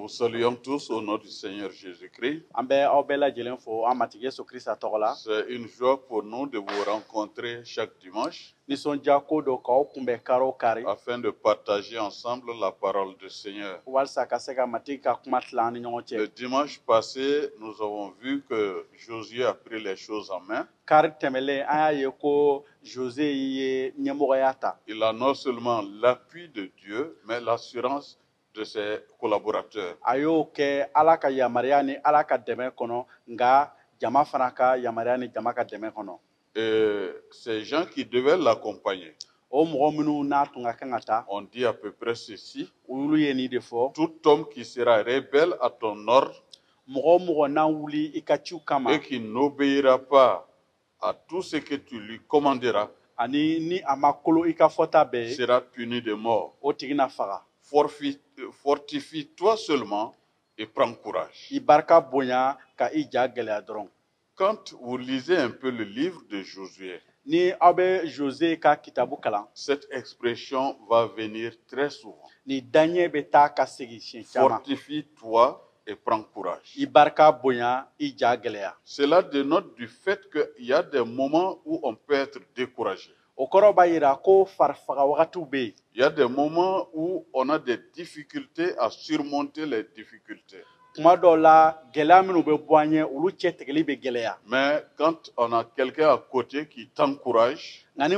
Nous vous saluons tous au nom du Seigneur Jésus-Christ. C'est une joie pour nous de vous rencontrer chaque dimanche afin de partager ensemble la parole du Seigneur. Le dimanche passé, nous avons vu que Josué a pris les choses en main. Il a non seulement l'appui de Dieu, mais l'assurance de ses collaborateurs. Et ces gens qui devaient l'accompagner, on dit à peu près ceci: tout homme qui sera rebelle à ton ordre et qui n'obéira pas à tout ce que tu lui commanderas sera puni de mort. Fortifie-toi seulement et prends courage. Quand vous lisez un peu le livre de Josué, cette expression va venir très souvent. Fortifie-toi et prends courage. Cela dénote du fait qu'il y a des moments où on peut être découragé. Il y a des moments où on a des difficultés à surmonter les difficultés. Mais quand on a quelqu'un à côté qui t'encourage, cela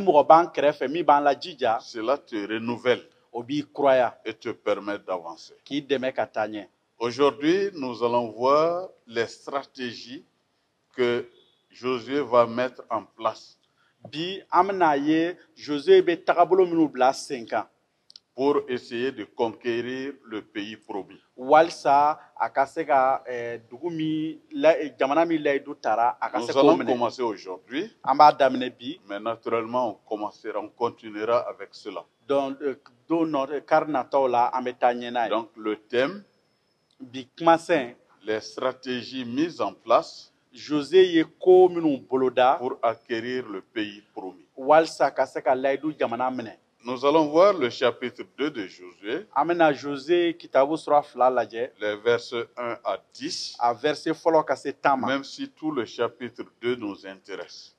te renouvelle et te permet d'avancer. Aujourd'hui, nous allons voir les stratégies que Josué va mettre en place pour essayer de conquérir le pays promis. Nous allons commencer aujourd'hui, mais naturellement on continuera avec cela. Donc le thème, les stratégies mises en place pour acquérir le pays promis. Nous allons voir le chapitre 2 de Josué, les versets 1 à 10, même si tout le chapitre 2 nous intéresse.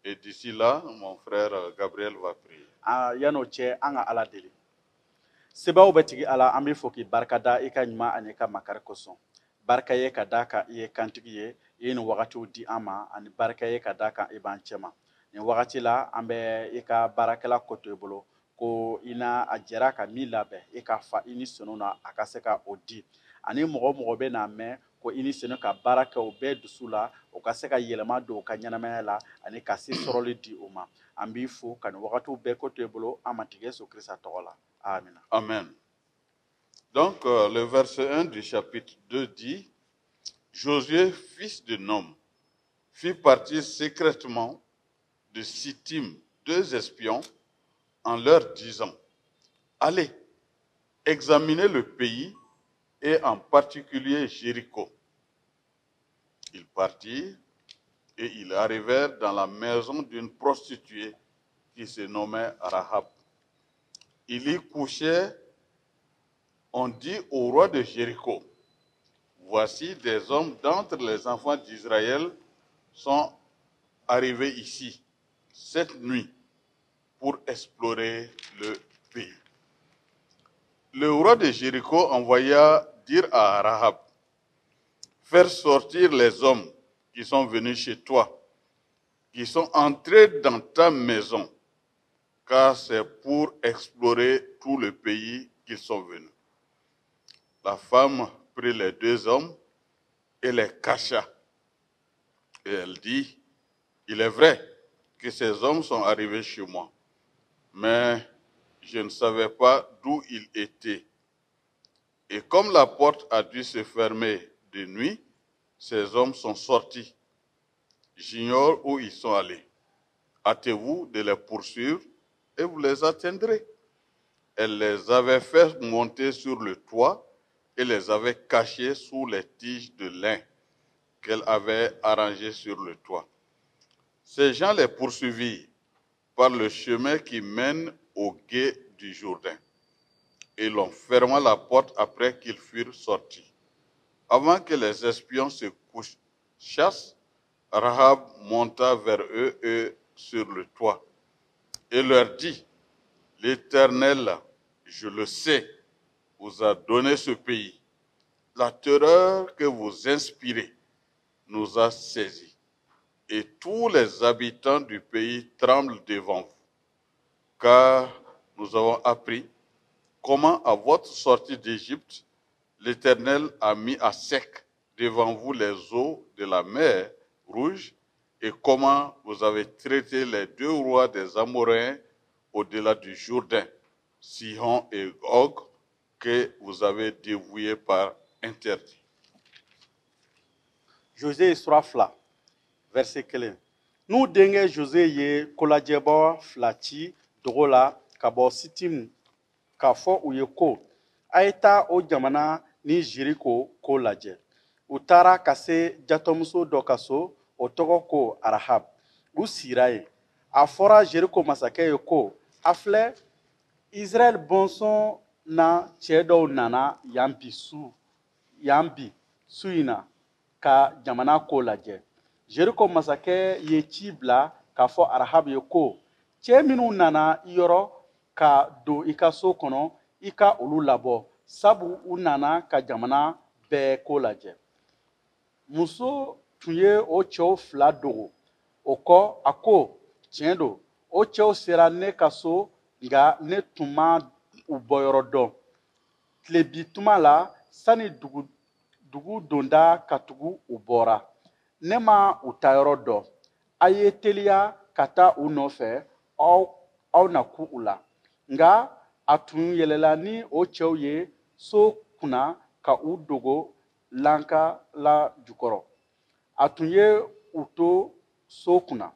Et d'ici là, mon frère Gabriel va prier. Sebaw betigi ala ambi foki barkada ika nyuma anika makar koson barka ye kadaka ye kantigi ye yin wakati di ama ani barka ye kadaka iban chema ni wakati la ambe ika barakela koto ebolo ko ina ajera ka mi labe ika fa ini sonona akaseka odi ani mogo be na me ko ini sono ka baraka o be dusula o kaseka yelema do ka nyanama la ani kasi soroli di uma ambi fo kan wakati be koto ebolo amatige so Krista tola. Amen. Amen. Donc, le verset 1 du chapitre 2 dit: Josué, fils de Nom, fit partir secrètement de Sittim 2 espions en leur disant: allez, examinez le pays et en particulier Jéricho. Ils partirent et ils arrivèrent dans la maison d'une prostituée qui se nommait Rahab. Il y couchait. On dit au roi de Jéricho: voici des hommes d'entre les enfants d'Israël sont arrivés ici cette nuit pour explorer le pays. Le roi de Jéricho envoya dire à Rahab: faire sortir les hommes qui sont venus chez toi, qui sont entrés dans ta maison, car c'est pour explorer tout le pays qu'ils sont venus. La femme prit les 2 hommes et les cacha. Et elle dit: il est vrai que ces hommes sont arrivés chez moi, mais je ne savais pas d'où ils étaient. Et comme la porte a dû se fermer de nuit, ces hommes sont sortis. J'ignore où ils sont allés. Hâtez-vous de les poursuivre et vous les atteindrez. Elle les avait fait monter sur le toit et les avait cachés sous les tiges de lin qu'elle avait arrangées sur le toit. Ces gens les poursuivirent par le chemin qui mène au gué du Jourdain. et l'on ferma la porte après qu'ils furent sortis. Avant que les espions se couchassent, Rahab monta vers eux et sur le toit et leur dit, l'Éternel, je le sais, vous a donné ce pays. La terreur que vous inspirez nous a saisis et tous les habitants du pays tremblent devant vous, car nous avons appris comment à votre sortie d'Égypte, l'Éternel a mis à sec devant vous les eaux de la mer Rouge et comment vous avez traité les deux rois des Amoréens au-delà du Jourdain, Sihon et Og, que vous avez dévoués par interdit. José sura fila verset 1. N'u denkɛ José ye kolajɛbɔ fila ci dogo la ka bɔ Sitimu k'a fɔ u ye ko a ye taa o jamana ni Jeriko ko lajɛ. U taara ka se jatɔmuso dɔ ka so, o tɔgɔ ko Arahab. U sigira yen. A fɔra Jeriko masakɛ ye ko a filɛ Israɛl bɔnsɔn na cɛ dɔw nana yan bi su in na ka jamana ko lajɛ. Jeriko masakɛ ye ci bila k'a fɔ Arahab ye ko cɛ minnu nana I yɔrɔ ka don I ka so kɔnɔ I ka olu labɔ sabu u nana ka jamana bɛɛ ko lajɛ. Muso tun ye o cɛw fila dogo. O kɔ a ko tiɲɛ don o cɛw sera ne ka so nka ne tun ma u bɔyɔrɔ dɔn. Tile bituma la sani dugu donda ka tugu u bɔra. Ne ma u tayɔrɔ dɔn. A ye teliya ka taa u nɔfɛ aw na ku u la. Nka a tun yɛlɛla ni o cɛw ye so kunna ka u dogo lanka la jukɔrɔ. A tun ye u to so kunna.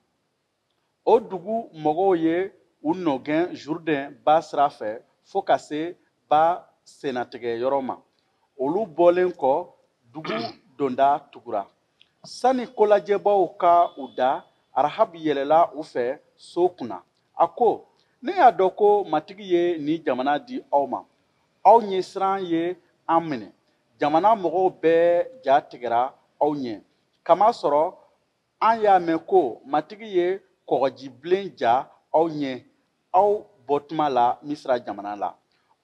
O dugu mɔgɔw ye u nɔgɛn Jourdain ba sira fɛ fo ka se ba sennatigɛ yɔrɔ ma. Olu bɔlen kɔ dugu donda tugura. Sani kolajɛbaw ka u da, Arahab yɛlɛla u fɛ so kunna. A ko, ne y'a dɔn ko matigi ye nin jamana di aw ma. Aw ɲɛsiran ye an minɛ. Jamana mɔgɔw bɛɛ ja tigɛra aw ɲɛ. Kamasɔrɔ an y'a mɛn ko matigi ye kɔgɔjibilen ja aw ɲɛ aw bɔtuma la Misira jamana la.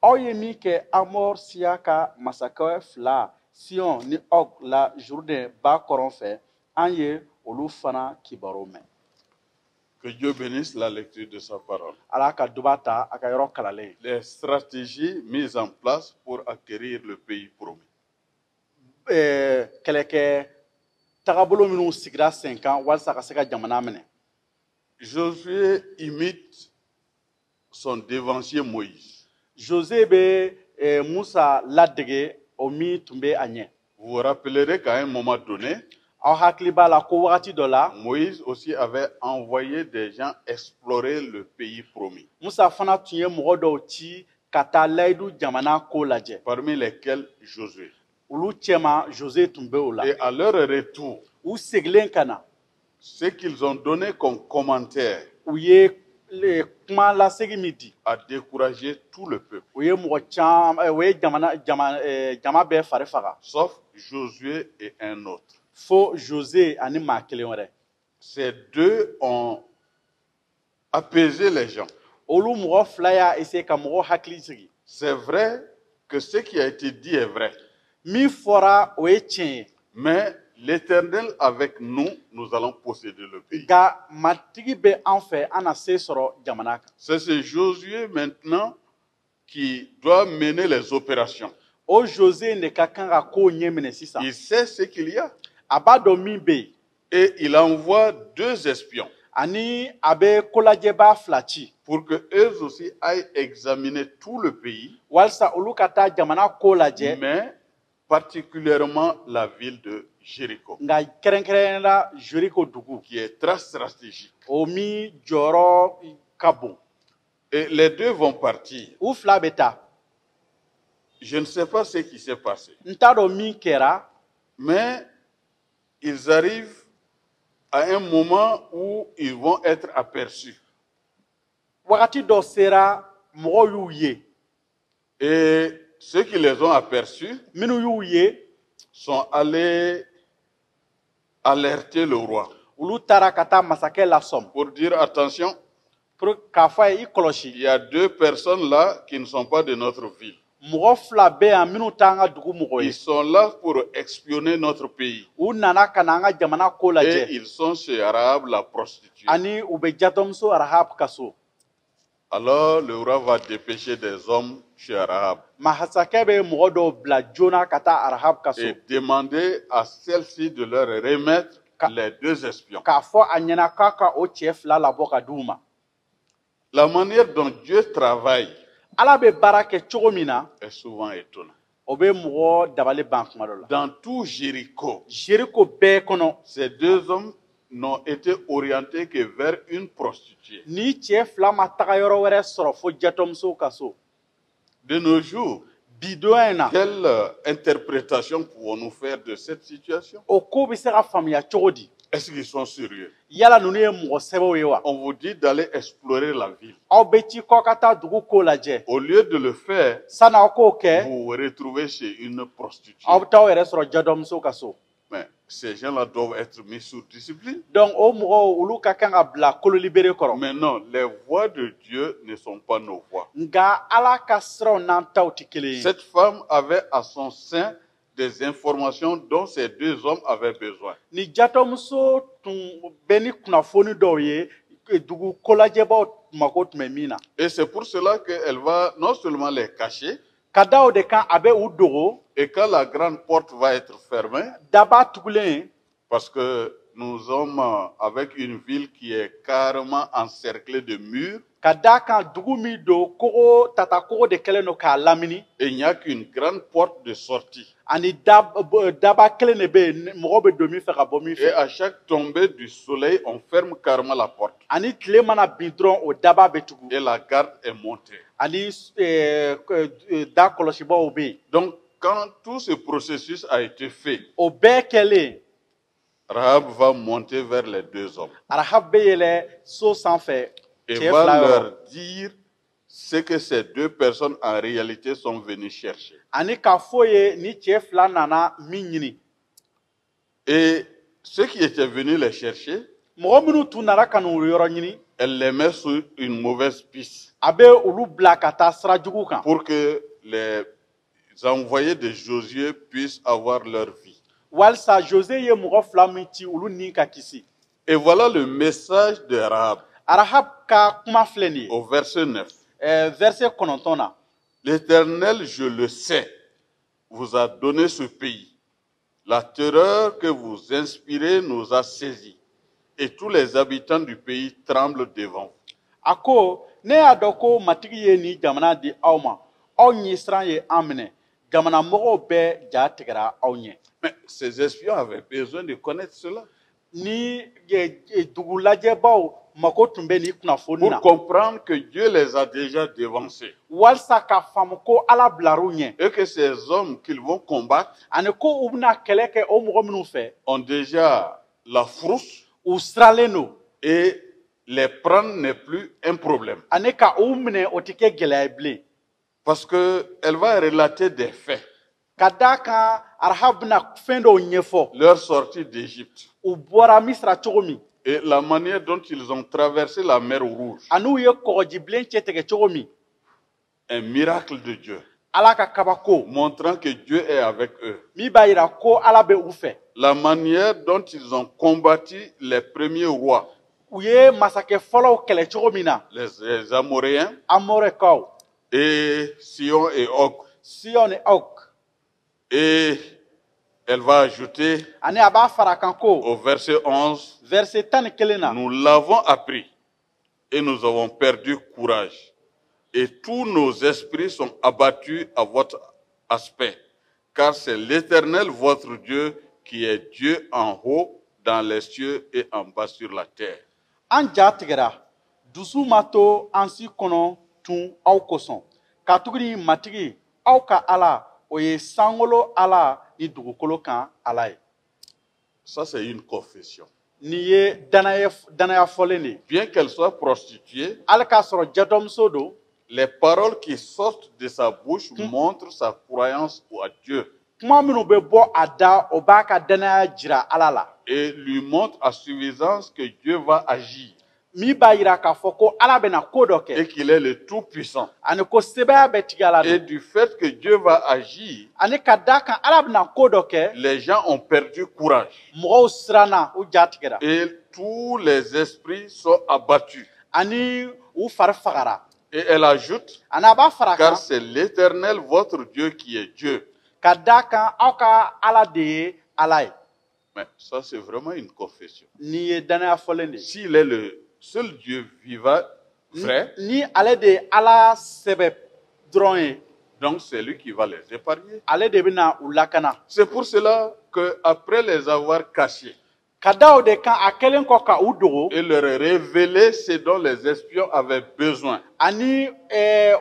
Aw ye min kɛ Amor siya ka masakɛ fila Sihon ni Og la Jourdain ba kɔrɔn fɛ, an ye olu fana kibaru mɛn. Que Dieu bénisse la lecture de sa parole. Ala ka duba ta a ka yɔrɔ kalalen. Les stratégies mises en place pour acquérir le pays promis. Kɛlɛkɛ tagabolo minnu sigira sen kan walasa ka se ka jamana minɛ. Josué imite son devancier Moïse. José bɛ Musa ladege o min tun bɛ a ɲɛ. Vous vous rappellerez qu'à un moment donné, aw hakili b'a la ko wagati dɔ la Moïse aussi avait envoyé des gens explorer le pays promis. Musa fana tun ye mɔgɔ dɔw ci ka taa layidu jamana ko lajɛ. Parmi lesquels Josué. Olu cɛman José tun bɛ o la. Et à leur retour, u segilen ka na. Ce qu'ils ont donné comme commentaire u ye kuma lasegi min di. A découragé tout le peuple. U ye mɔgɔ caman u ye jama bɛɛ fari faga. Sauf Josué et un autre. Fo José ani maa kelen wɛrɛ. Ces deux ont apaisé les gens. Olu mɔgɔ fila y'a essayer ka mɔgɔ hakili sigi. C'est vrai que ce qui a été dit est vrai. Min fɔra o ye tiɲɛ ye. Mais l'Éternel avec nous, nous allons posséder le pays. Nka matigi bɛ an fɛ an na se sɔrɔ jamana kan. C'est ce Josué maintenant qui doit mener les opérations. O José ne ka kan ka kow ɲɛminɛ sisan. Il sait ce qu'il y a. A b'a dɔn min bɛ yen. Et il envoie deux espions. Ani a bɛ kolajɛbaa fila ci. Pour que eux aussi aillent examiner tout le pays. Walasa olu ka taa jamana ko lajɛ. Mais particulièrement la ville de Jéricho. Nka kɛrɛnkɛrɛnnen la Jéricho dugu. Qui est très stratégique. O min jɔyɔrɔ ka bon. Et les deux vont partir. U fila bɛ taa. Je ne sais pas ce qui s'est passé. N t'a dɔn min kɛra. Mais ils arrivent à un moment où ils vont être aperçus. Wagati dɔ sera mɔgɔw y'u ye. Et ceux qui les ont aperçus minnu y'u ye sont allés alerter le roi olu taara ka taa masakɛ lasɔm pour dire attention, pour k'a fɔ a ye i kɔlɔsi il y a deux personnes là qui ne sont pas de notre ville. mɔgɔ fila bɛ yan minnu t'an ka dugu mɔgɔ Ils ye sont là pour espionner notre pays. u nana ka na an ka jamana ko Et lajɛ ils sont chez Rahab la prostituée. ani u bɛ jatɔmuso Rahab ka so Alors le roi va dépêcher des hommes chez Rahab masakɛ bɛ mɔgɔ dɔw bila joona ka taa Rahab ka so et demander à celle-ci de leur remettre les deux espions. k'a fɔ a ɲɛna k'a ka o cɛ fila labɔ ka di u ma La manière dont Dieu travaille ala bɛ baara kɛ cogo min na est souvent étonnante. o bɛ mɔgɔ dabali ban kuma dɔ la Dans tout Jéricho, Jériko bɛɛ kɔnɔ ces deux hommes n'ont été orientés que vers une prostituée. ni cɛ fila ma taga yɔrɔ wɛrɛ sɔrɔ fo jatɔmuso ka so De nos jours, bi donya in na quelle interprétation pouvons-nous faire de cette situation? o ko bɛ se ka faamuya cogo di Est-ce qu'ils sont sérieux? yala ninnu ye mɔgɔ sɛbɛw ye wa On vous dit d'aller explorer la ville. aw bɛ ci kɔ ka taa dugu ko lajɛ Au lieu de le faire, san'aw k'o kɛ vous vous retrouvez chez une prostituée. aw bɛ taa aw yɛrɛ sɔrɔ jatɔmuso ka so Mais ces gens-là doivent être mis sous discipline. donc o mɔgɔw olu ka kan ka bila kololi bere kɔrɔ Mais non, les voies de Dieu ne sont pas nos voies. nka ala ka siraw n'an taw tɛ kelen ye Cette femme avait à son sein des informations dont ces deux hommes avaient besoin. ni jatɔmuso tun bɛ ni kunnafoni dɔw ye dugu kolajɛbaw mako tun bɛ min na Et c'est pour cela qu'elle va non seulement les cacher, ka da o de kan a bɛ u dogo et quand la grande porte va être fermée, daba tugulen parce que nous sommes avec une ville qui est carrément encerclée de murs, ka da kan dugu min don kogo tata kogo de kɛlen don k'a lamini et il n'y a qu'une grande porte de sortie. ani daba kelen de bɛ yen mɔgɔ bɛ don min fɛ ka bɔ min Et fɛ à chaque tombée du soleil, on ferme carrément la porte. ani tile mana bin dɔrɔn o daba bɛ tugu Et la garde est montée. ani da kɔlɔsibaw bɛ yen Donc, quand tout ce processus a été fait, o bɛɛ kɛlen Rahab va monter vers les deux hommes Rahab bɛ yɛlɛ so sanfɛ et cɛ va fila yɔrɔ leur dire ce que ces deux personnes en réalité sont venues chercher. ani k'a fɔ ye ni cɛ fila nana min ɲini Et ceux qui étaient venus les chercher, mɔgɔ minnu tun nana ka n'u yɔrɔ ɲini elle les met sur une mauvaise piste a bɛ olu bila ka taa sira jugu kan pour que les envoyés de Josué puissent avoir leur vie. walisa Jose ye mɔgɔ fila min ci olu ni ka kisi Et voilà le message de Rahab Rahab ka kuma filɛ nin ye au verset 9. verset 9 na L'Éternel, je le sais, vous a donné ce pays. La terreur que vous inspirez nous a saisis. Et tous les habitants du pays tremblent devant vous. a ko ne y'a dɔn ko matigi ye nin jamana di aw ma aw ɲɛsiran ye an minɛ jamana mɔgɔw bɛɛ ja tigɛra aw ɲɛ Mais ces espions avaient besoin de connaître cela ni dugu lajɛbaw mako tun bɛ nin kunnafoni pour na comprendre que Dieu les a déjà devancés walisa k'a faamu ko ala bilar'u ɲɛ et que ces hommes qu'ils vont combattre ani ko u bɛna kɛlɛ kɛ o mɔgɔ minnu fɛ ont déjà la frousse u siralen don et les prendre n'est plus un problème. ani ka u minɛ o tɛ kɛ gɛlɛya ye bilen Parce qu'elle va relater des faits. ka da kan Rahab bɛna fɛn dɔw ɲɛfɔ Leur sortie d'Égypte u bɔra misira cogo min et la manière dont ils ont traversé la mer Rouge. ani u ye kɔgɔjibilen cɛ tigɛ cogo min Un miracle de Dieu, ala ka kabako montrant que Dieu est avec eux. min b'a yira ko ala bɛ u fɛ La manière dont ils ont combattu les premiers rois, u ye masakɛ fɔlɔw kɛlɛ cogo min na les Amoréens, Amorekaw et Sion et Og. Sion ni Og Et elle va ajouter ani a b'a fara kan ko au verset 11, verset 11 na nous l'avons appris et nous avons perdu courage. Et tous nos esprits sont abattus à votre aspect, car c'est l'Éternel votre Dieu qui est Dieu en haut dans les cieux et en bas sur la terre. an ja tigɛra dusu ma to an si kɔnɔ tun aw kosɔn katuguni matigi aw ka ala o ye sankolo ala ni dugukolo kan ala ye Ça, c'est une confession. nin ye danaya fɔlen de ye Bien qu'elle soit prostituée, hali k'a sɔrɔ jatɔmuso don les paroles qui sortent de sa bouche montrent sa croyance à Dieu kuma minnu bɛ bɔ a da o b'a ka danaya jira Ala la et lui montrent à suffisance que Dieu va agir min b'a jira k'a fɔ ko Ala bɛna ko dɔ kɛ et qu'il est le Tout-Puissant. ani ko sɛbɛya bɛ tigɛ a la Et du fait que Dieu va agir, ani ka da kan Ala bɛna ko dɔ kɛ les gens ont perdu courage mɔgɔw siranna u ja tigɛra et tous les esprits sont abattus. ani u fari fagara Et elle ajoute, ani a b'a fara kan car c'est l'Éternel votre Dieu qui est Dieu. ka da kan aw ka Ala de ye Ala ye Mais ça, c'est vraiment une confession. nin ye danaya fɔlen de ye S'il est le seul Dieu vivant, vrai, ni ale de ye Ala sɛbɛ dɔrɔn ye donc c'est lui qui va les épargner. ale de bɛna u lakana C'est pour cela qu'après les avoir cachés ka da o de kan a kɛlen kɔ ka u dogo et leur révéler ce dont les espions avaient besoin, ani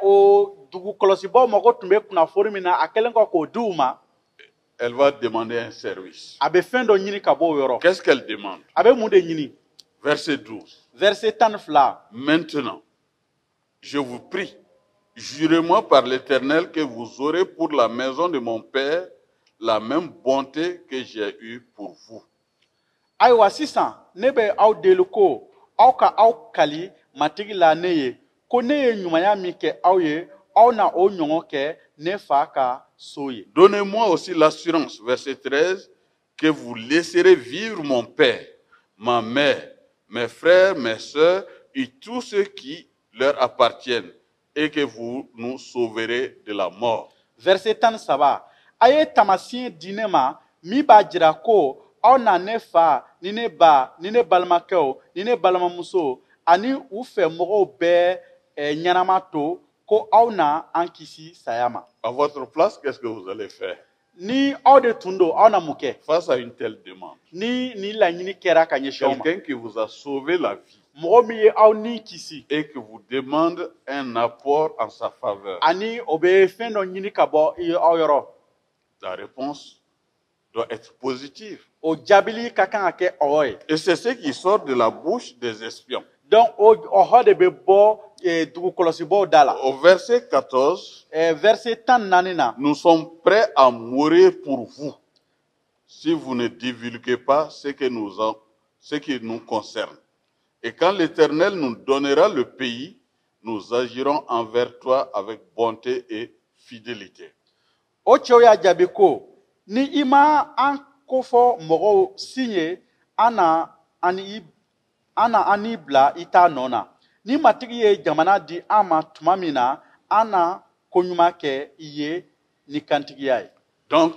o dugukɔlɔsibaaw mago tun bɛ kunnafoni min na a kɛlen kɔ k'o di u ma elle va demander un service. a bɛ fɛn dɔ ɲini ka bɔ o yɔrɔ Qu'est-ce qu'elle demande? a bɛ mun de ɲini Verset 12. verset 12 Maintenant, je vous prie, jurez-moi par l'Éternel que vous aurez pour la maison de mon Père la même bonté que j'ai eue pour vous. ayiwa sisan ne bɛ aw deli ko aw ka aw kali matigi la ne ye ko ne ye ɲumanya min kɛ aw ye aw na o ɲɔgɔn kɛ ne fa ka so ye Donnez-moi aussi l'assurance, verset 13, que vous laisserez vivre mon Père, ma mère, mes frères, mes sœurs et tous ceux qui leur appartiennent, et que vous nous sauverez de la mort. verset 13 a ye taamasiyɛn di ne ma min b'a jira ko aw na ne fa ni ne ba ni ne balimakɛw ni ne balimamuso ani u fɛ mɔgɔw bɛɛ ɲɛnama to ko aw na an kisi saya ma À votre place, qu'est-ce que vous allez faire ni aw de tun don aw na mun kɛ face à une telle demande? ni laɲini kɛra ka ɲɛsin aw ma Quelqu'un qui vous a sauvé la vie mɔgɔ min ye aw ni kisi et qui vous demande un apport en sa faveur. ani o bɛ fɛn dɔ ɲini ka bɔ aw yɔrɔ La réponse doit être positive. o jaabili ka kan ka kɛ awɔ ye Et c'est ce qui sort de la bouche des espions. donc o hɔ de bɛ bɔ dugukɔlɔsibaaw da la Au verset 14, verset 14 na nous sommes prêts à mourir pour vous si vous ne divulguez pas ce qui nous concerne. Et quand l'Éternel nous donnera le pays, nous agirons envers toi avec bonté et fidélité. o cɛw y'a jaabi ko ni i ma an kofɔ mɔgɔw si ye an na an n'i bila i t'a nɔ na ni matigi ye jamana di an ma tuma min na an na koɲuman kɛ i ye ni kantigiya ye Donc,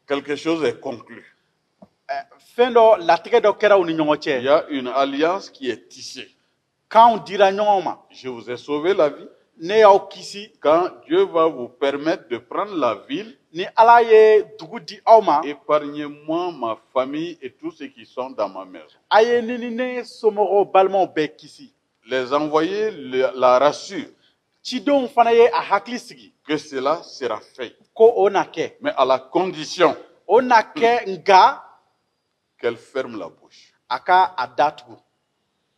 quelque chose est conclu. fɛn dɔ latigɛ dɔ kɛra u ni ɲɔgɔn Il y cɛ a une alliance qui est tissée. kanw dira ɲɔgɔn ma Je vous ai sauvé la vie. ne y'aw kisi Quand Dieu va vous permettre de prendre la ville, ni ala ye dugu di aw ma épargnez-moi ma famille et tous ceux qui sont dans ma maison. a ye ni ne somɔgɔw balimaw bɛɛ kisi Les envoyés la rassurent cidenw fana ye a hakili sigi que cela sera fait, ko o na kɛ mais à la condition o na kɛ nka qu'elle ferme la bouche. a ka a datugu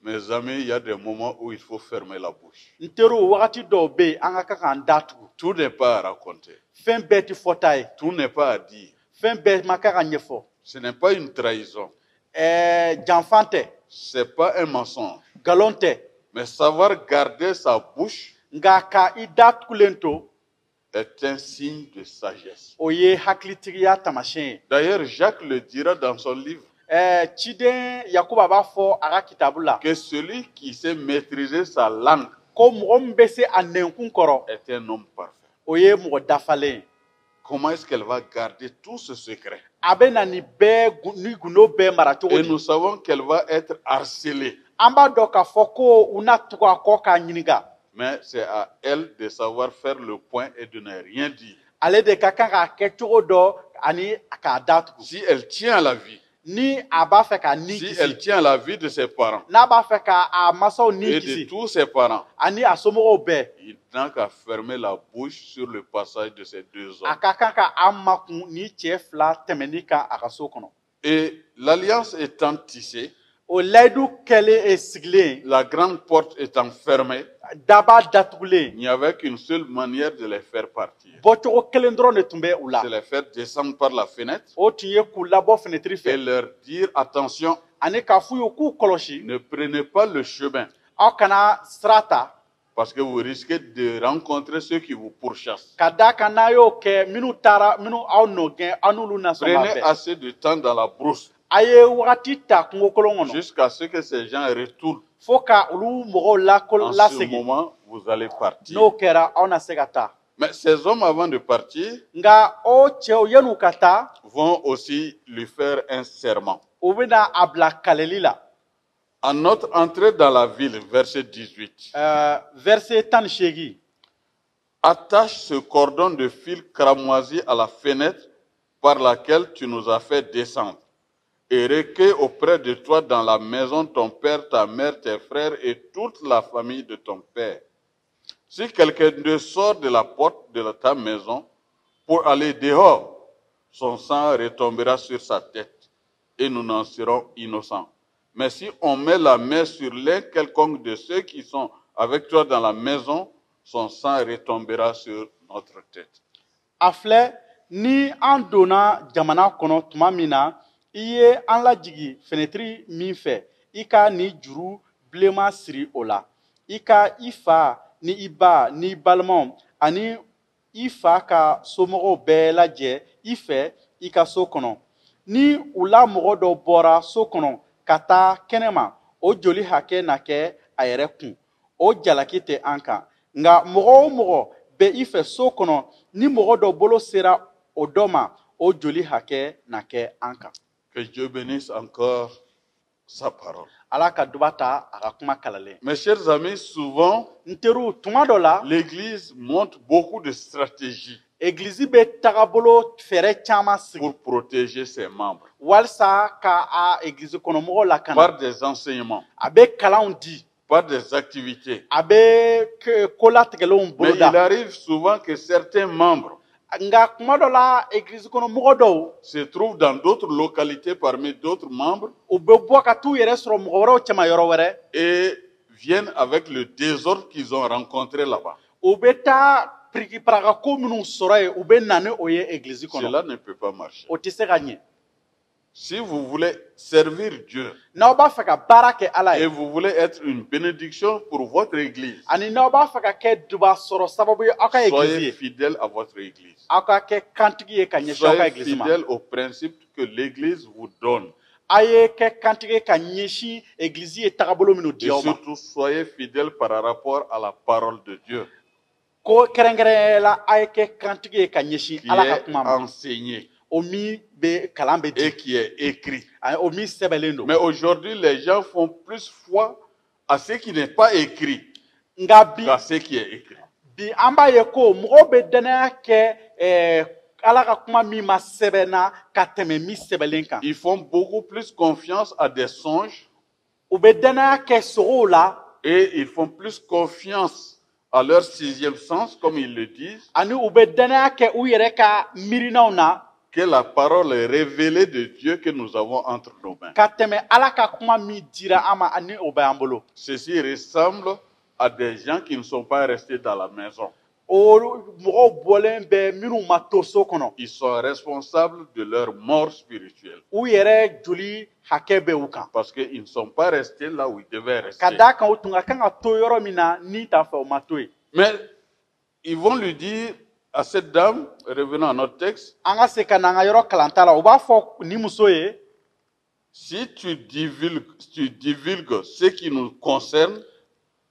Mes amis, il y a des moments où il faut fermer la bouche. n teriw wagati dɔw bɛ yen an ka kan k'an datugu Tout n'est pas à raconter. fɛn bɛɛ tɛ fɔta ye Tout n'est pas à dire. fɛn bɛɛ ma kan ka ɲɛfɔ Ce n'est pas une trahison. janfan tɛ Ce n'est pas un mensonge. nkalon tɛ Mais savoir garder sa bouche nka ka i datugulen to est un signe de sagesse. o ye hakilitigiya taamasiyɛn ye D'ailleurs, Jacques le dira dans son livre ciden yakuba b'a fɔ a ka kitabu la que celui qui sait maîtriser sa langue ko mɔgɔ min bɛ se a nɛnkun kɔrɔ est un homme parfait. o ye mɔgɔ dafalen ye Comment est-ce qu'elle va garder tout ce secret? a bɛ na ni gundo bɛɛ mara cogo Et di nous savons qu'elle va être harcelée. an b'a dɔn k'a fɔ ko u na tugu a kɔ k'a ɲininka Mais c'est à elle de savoir faire le point et de ne rien dire. ale de ka kan k'a kɛ cogo dɔ ani k'a datugu Si elle tient à la vie, ni a b'a fɛ k'a ni si elle kisi tient à la vie de ses parents n'a b'a fɛ k'a masaw ni et de kisi tous ses parents, ani a somɔgɔw bɛɛ il n'a qu'à fermer la bouche sur le passage de ces deux a hommes. ka kan k'a makun ni cɛ fila tɛmɛni kan a ka so kɔnɔ Et l'alliance étant tissée, O layidu kɛlen sigilen la grande porte étant fermée, daba datugulen il n'y avait qu'une seule manière de les faire partir. bɔcogo kelen dɔrɔn de tun bɛ u la C'est les faire descendre par la fenêtre o tun ye k'u labɔ fenêtre et fɛ leur dire attention, ani k'a f'u ye k'u kɔlɔsi ne prenez pas le chemin aw kana sira ta parce que vous risquez de rencontrer ceux qui vous pourchassent. ka d'a kan n'a y'o kɛ minnu aw nɔ gɛn aw n'olu na sɔn Prenez k'a bɛn assez de temps dans la brousse a ye wagati ta kungo kolon kɔnɔ jusqu'à ce que ces gens retournent. fo ka olu mɔgɔw En ce lasegin moment, vous allez partir. n'o kɛra aw na se ka taa Mais ces hommes, avant de partir, nka o cɛw yan'u ka taa vont aussi lui faire un serment. u bɛna a bila kaleli la À notre entrée dans la ville, verset 18, verset 18 attache ce cordon de fil cramoisi à la fenêtre par laquelle tu nous as fait descendre et recueille auprès de toi dans la maison ton père, ta mère, tes frères et toute la famille de ton père. Si quelqu'un de sort de la porte de ta maison pour aller dehors, son sang retombera sur sa tête et nous n'en serons innocents. Mais si on met la main sur l'un quelconque de ceux qui sont avec toi dans la maison, son sang retombera sur notre tête. a filɛ ni an donna jamana kɔnɔ tuma min na i ye an lajigi fenêtre min fɛ i ka ni juru bilenman siri o la i ka i fa ni i ba ni i balimaw ani i fa ka somɔgɔw bɛɛ lajɛ i fɛ i ka so kɔnɔ ni u la mɔgɔ dɔ bɔra so kɔnɔ ka taa kɛnɛma o joli hakɛ na kɛ a yɛrɛ kun o jalaki tɛ an kan nka mɔgɔ o mɔgɔ bɛ i fɛ so kɔnɔ ni mɔgɔ dɔ bolo sera o dɔ ma o joli hakɛ na kɛ an kan Que Dieu bénisse encore sa parole. ala ka duba ta a ka kuma kalalen Mes chers amis, souvent, n teriw tuma dɔ la l'Église montre beaucoup de stratégies egilizi bɛ tagabolo fɛɛrɛ caman sigi pour protéger ses membres walisa ka a egilizi kɔnɔmɔgɔw lakana par des enseignements, a bɛ kalanw di par des activités. a bɛ kolatigɛlenw Mais il boloda arrive souvent que certains membres nka kuma dɔ la egilizi kɔnɔmɔgɔ dɔw se trouvent dans d'autres localités parmi d'autres membres u bɛ bɔ ka t'u yɛrɛ sɔrɔ mɔgɔ wɛrɛw cɛma yɔrɔ wɛrɛ et viennent avec le désordre qu'ils ont rencontré là-bas. u bɛ taa pirikiparaka minnu sɔrɔ yen u bɛ na ni o ye egilizi kɔnɔ Cela ne peut pas marcher. o tɛ se ka ɲɛ Si vous voulez servir Dieu n'aw b'a fɛ ka baara kɛ ala et ye vous voulez être une bénédiction pour votre Église, ani n'aw b'a fɛ ka kɛ duba sɔrɔ sababu ye aw ka egilizi soyez ye fidèles à votre Église. aw ka kɛ kantigi ye ka ɲɛsin aw ka Soyez egilizi ma fidèles au principe que l'Église vous donne. a ye kɛ kantigi ye ka ɲɛsin egilizi ye tagabolo minnu Et di aw ma surtout, soyez fidèles par rapport à la parole de Dieu ko kɛrɛnkɛrɛnnenya la a ye kɛ kantigi ye ka ɲɛsin qui ala ka est kuma ma enseignée o min bɛ kalan bɛ di et qui est écrite. ani o min sɛbɛnlen don Mais aujourd'hui, les gens font plus foi à ce qui n'est pas écrit nka bi qu'à ce qui est écrit. bi an b'a ye ko mɔgɔw bɛ danaya kɛ ala ka kuma min ma sɛbɛnna ka tɛmɛ min sɛbɛnlen kan Ils font beaucoup plus confiance à des songes u bɛ danaya kɛ sogow la et ils font plus confiance à leur sixième sens, comme ils le disent, ani u bɛ danaya kɛ u yɛrɛ ka miirinaw na que la parole révélée de Dieu que nous avons entre nos mains. ka tɛmɛ ala ka kuma min dira an ma ani o bɛ an bolo Ceci ressemble à des gens qui ne sont pas restés dans la maison. o mɔgɔw bɔlen bɛ minnu ma to so kɔnɔ Ils sont responsables de leur mort spirituelle u yɛrɛ joli hakɛ bɛ u kan parce qu'ils ne sont pas restés là où ils devaient ka rester. d'a kan u tun ka kan ka to yɔrɔ min na ni t'a fɛ u ma to yen Mais ils vont lui dire à cette dame, revenons à notre texte, an ka se ka na an ka yɔrɔ kalanta la u b'a fɔ ni muso ye si tu divulgues ce qui nous concerne,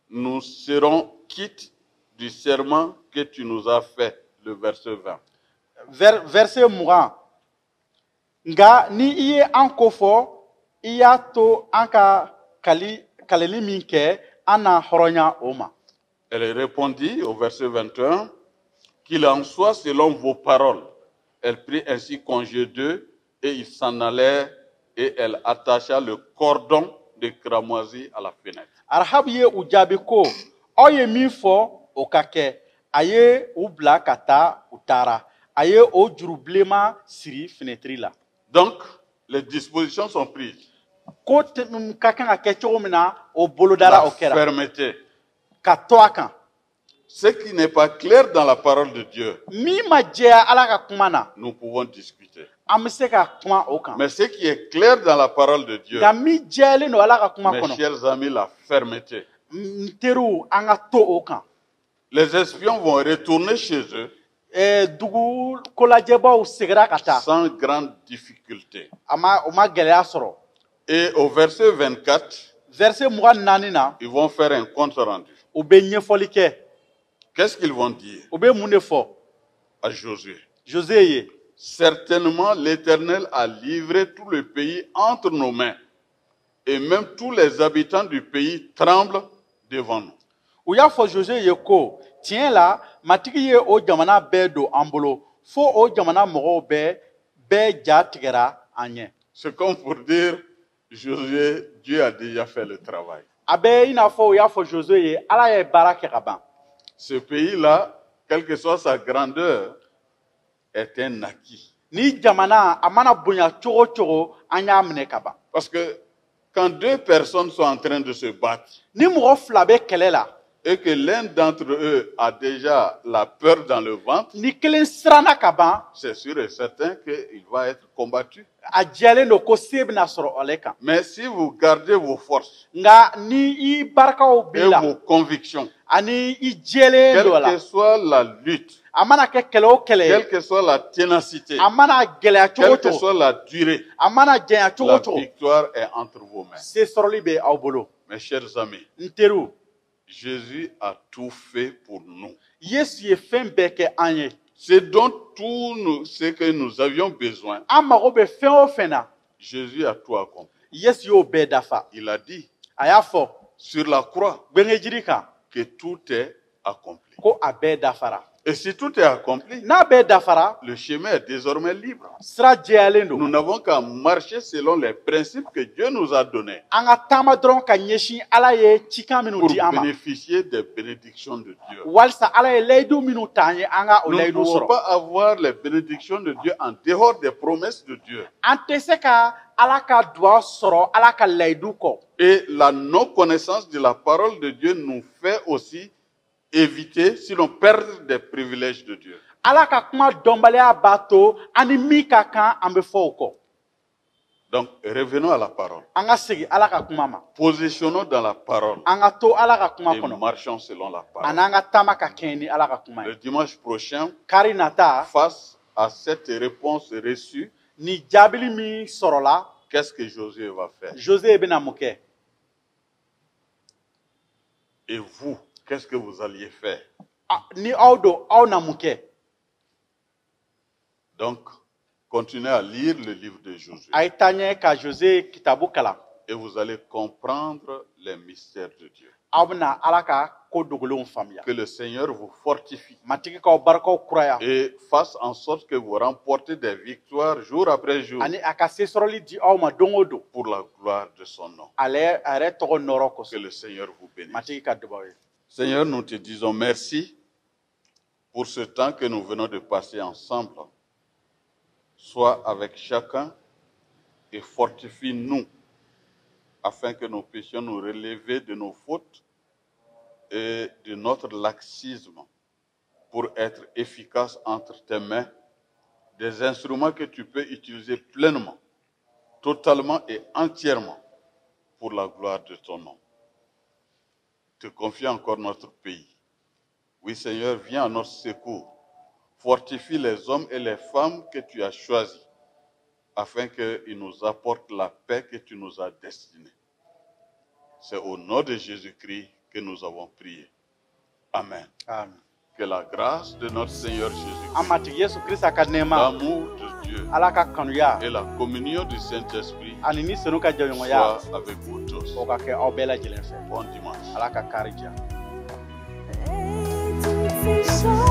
nous serons quittes du serment que tu nous as fait. Le verset 20. verset 20 nka ni i ye an ko fɔ i y'a to an ka kaleli min kɛ an na hɔrɔnya o ma Elle répondit au verset 21, qu'il en soit selon vos paroles. Elle prit ainsi congé d'eux et ils s'en allèrent et elle attacha le cordon de cramoisi à la fenêtre. arahabu ye u jaabi ko aw ye min fɔ o ka kɛ a ye u bila ka taa u taara a ye o juru bilenman siri fenɛtiri la Donc, les dispositions sont prises. ko ka kan ka kɛ cogo min na o bolodara o kɛra fermeté. ka to a kan Ce qui n'est pas clair dans la parole de Dieu, min ma jɛya Ala ka kuma na nous pouvons discuter. an bɛ se ka kuma o kan Mais ce qui est clair dans la parole de Dieu, nka min jɛyalen don Ala ka kuma mes kɔnɔ chers amis, la fermeté. n teriw an ka to o kan Les espions vont retourner chez eux dugu kolajɛbaw segira ka taa sans grande difficulté. o ma gɛlɛya sɔrɔ Et au verset 24, verset 24 na ils vont faire un compte rendu. u bɛ ɲɛfɔli kɛ Qu'est-ce qu'ils vont dire u bɛ mun de fɔ à Josué? José ye Certainement, l'Éternel a livré tout le pays entre nos mains. Et même tous les habitants du pays tremblent devant nous. u y'a fɔ José ye ko tiɲɛ la matigi ye o jamana bɛɛ don an bolo fo o jamana mɔgɔw bɛɛ ja tigɛra an ɲɛ C'est comme pour dire, Josué, Dieu a déjà fait le travail. a bɛ i n'a fɔ u y'a fɔ José ye Ala ye baara kɛ ka ban Ce pays-là, quelle que soit sa grandeur, est un acquis. ni jamana a mana bonya cogo cogo an y'a minɛ ka ban Parce que quand deux personnes sont en train de se battre ni mɔgɔ fila bɛ kɛlɛ la et que l'un d'entre eux a déjà la peur dans le ventre, ni kelen siranna ka ban c'est sûr et certain qu'il va être combattu. a jɛlen don ko se bɛna sɔrɔ ale kan Mais si vous gardez vos forces nka ni i barikaw b'i et la vos convictions, ani i jɛlen don a quelle la que soit la lutte, a mana kɛ kɛlɛ o kɛlɛ quelle ye que soit la ténacité, a mana gɛlɛya cogo quelle que cogo soit la durée, a mana jɛnya cogo la cogo victoire est entre vos mains. se sɔrɔli bɛ aw bolo Mes chers amis, n teriw Jésus a tout fait pour nous. Yesu ye fɛn bɛɛ kɛ an ye Ce dont ce que nous avions besoin, an mago bɛ fɛn o fɛn na Jésus a tout accompli. Yesu y'o bɛɛ dafa Il a dit a y'a fɔ sur la croix gbɛngɛjiri kan que tout est accompli. ko a bɛɛ dafara Et si tout est accompli, n'a bɛɛ dafara le chemin est désormais libre. sira jɛyalen Nous don n'avons qu'à marcher selon les principes que Dieu nous a donnés an ka taama dɔrɔn ka ɲɛsin Ala ye cikan minnu pour di an ma bénéficier des bénédictions de Dieu. walisa Ala ye layidu minnu ta an ye an ka o Nous ne layidu pouvons sɔrɔ pas avoir les bénédictions de Dieu en dehors des promesses de Dieu. an tɛ se ka Ala ka dugawu sɔrɔ Ala ka layidu kɔ Et la non-connaissance de la parole de Dieu nous fait aussi éviter, sinon perdre des privilèges de Dieu. Ala ka kuma dɔnbaliya b'a to ani min ka kan an bɛ fɔ o kɔ Donc, revenons à la parole. an ka segin Ala ka kuma ma Positionnons dans la parole an ka to Ala ka kuma et kɔnɔ marchons selon la ani parole. an ka taama ka kɛɲɛ ni Ala ka kuma Le ye dimanche prochain, kari nata face à cette réponse reçue, ni jaabili min sɔrɔla qu'est-ce que Josué va faire? José bɛna mun kɛ Et vous, qu'est-ce que vous alliez faire? ni aw don aw na mun kɛ Donc, continuez à lire le livre de Josué a ye taa ɲɛ ka José kitabu kalan et vous allez comprendre les mystères de Dieu. aw bɛna Ala ka ko dogolenw faamuya Que le Seigneur vous fortifie matigi k'aw barikaw kuraya et fasse en sorte que vous remportez des victoires jour après jour ani a ka se sɔrɔli di aw ma don o don pour la gloire de son nom. a yɛrɛ tɔgɔ nɔrɔ Que kosɔn le Seigneur vous bénisse. matigi ka dubaw ye Seigneur, nous te disons merci pour ce temps que nous venons de passer ensemble. Sois avec chacun et fortifie-nous afin que nous puissions nous relever de nos fautes et de notre laxisme pour être efficaces entre tes mains, des instruments que tu peux utiliser pleinement, totalement et entièrement pour la gloire de ton nom. Te confie encore notre pays. Oui, Seigneur, viens à notre secours. Fortifie les hommes et les femmes que tu as choisis afin qu'ils nous apportent la paix que tu nous as destinée. C'est au nom de Jésus-Christ que nous avons prié. Amen. amen Que la grâce de notre Seigneur an Jésus-Christ, matigi Yesu Krista ka nɛɛma l'amour de Dieu Ala ka kanuya et la communion du Saint-Esprit ani ni senu ka jɛɲɔgɔnya soient avec vous tous. o ka kɛ aw bɛɛ lajɛlen fɛ Bon dimanche. Ala ka kari diya Ficha